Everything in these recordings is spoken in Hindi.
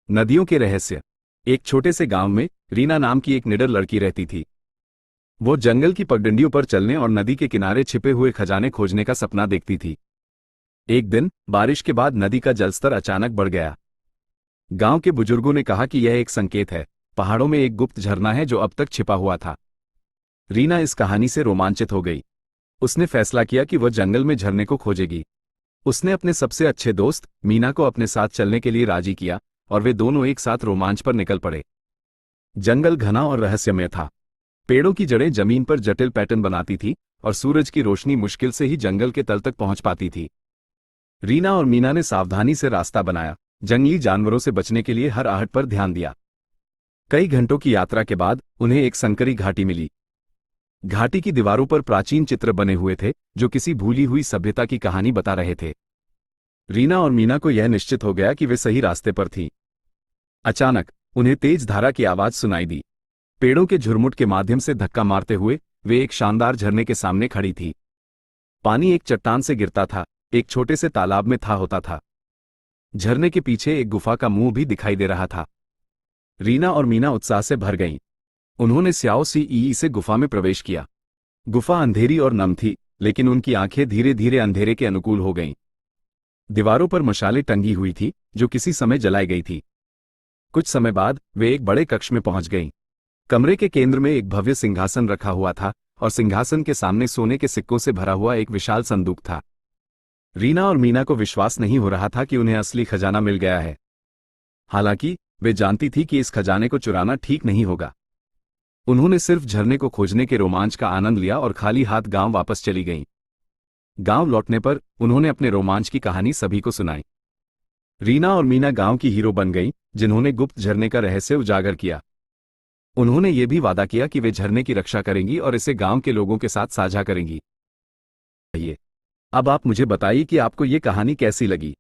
नदियों के रहस्य। एक छोटे से गांव में रीना नाम की एक निडर लड़की रहती थी। वो जंगल की पगडंडियों पर चलने और नदी के किनारे छिपे हुए खजाने खोजने का सपना देखती थी। एक दिन बारिश के बाद नदी का जलस्तर अचानक बढ़ गया। गांव के बुजुर्गों ने कहा कि यह एक संकेत है, पहाड़ों में एक गुप्त झरना है जो अब तक छिपा हुआ था। रीना इस कहानी से रोमांचित हो गई। उसने फैसला किया कि वह जंगल में झरने को खोजेगी। उसने अपने सबसे अच्छे दोस्त मीना को अपने साथ चलने के लिए राजी किया और वे दोनों एक साथ रोमांच पर निकल पड़े। जंगल घना और रहस्यमय था। पेड़ों की जड़ें जमीन पर जटिल पैटर्न बनाती थी और सूरज की रोशनी मुश्किल से ही जंगल के तल तक पहुंच पाती थी। रीना और मीना ने सावधानी से रास्ता बनाया, जंगली जानवरों से बचने के लिए हर आहट पर ध्यान दिया। कई घंटों की यात्रा के बाद उन्हें एक संकरी घाटी मिली। घाटी की दीवारों पर प्राचीन चित्र बने हुए थे जो किसी भूली हुई सभ्यता की कहानी बता रहे थे। रीना और मीना को यह निश्चित हो गया कि वे सही रास्ते पर थीं। अचानक उन्हें तेज धारा की आवाज सुनाई दी। पेड़ों के झुरमुट के माध्यम से धक्का मारते हुए वे एक शानदार झरने के सामने खड़ी थी। पानी एक चट्टान से गिरता था, एक छोटे से तालाब में था होता था। झरने के पीछे एक गुफा का मुंह भी दिखाई दे रहा था। रीना और मीना उत्साह से भर गईं। उन्होंने स्याओ सी से गुफा में प्रवेश किया। गुफा अंधेरी और नम थी, लेकिन उनकी आंखें धीरे धीरे अंधेरे के अनुकूल हो गईं। दीवारों पर मशालें टंगी हुई थी जो किसी समय जलाई गई थी। कुछ समय बाद वे एक बड़े कक्ष में पहुंच गईं। कमरे के केंद्र में एक भव्य सिंहासन रखा हुआ था और सिंहासन के सामने सोने के सिक्कों से भरा हुआ एक विशाल संदूक था। रीना और मीना को विश्वास नहीं हो रहा था कि उन्हें असली खजाना मिल गया है। हालांकि वे जानती थी कि इस खजाने को चुराना ठीक नहीं होगा। उन्होंने सिर्फ झरने को खोजने के रोमांच का आनंद लिया और खाली हाथ गांव वापस चली गईं। गांव लौटने पर उन्होंने अपने रोमांच की कहानी सभी को सुनाई। रीना और मीना गांव की हीरो बन गईं, जिन्होंने गुप्त झरने का रहस्य उजागर किया। उन्होंने ये भी वादा किया कि वे झरने की रक्षा करेंगी और इसे गांव के लोगों के साथ साझा करेंगी। अब आप मुझे बताइए कि आपको ये कहानी कैसी लगी।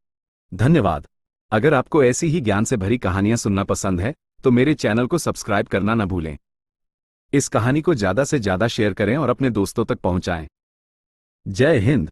धन्यवाद। अगर आपको ऐसी ही ज्ञान से भरी कहानियां सुनना पसंद है तो मेरे चैनल को सब्सक्राइब करना न भूलें। इस कहानी को ज्यादा से ज्यादा शेयर करें और अपने दोस्तों तक पहुंचाएं। जय हिंद।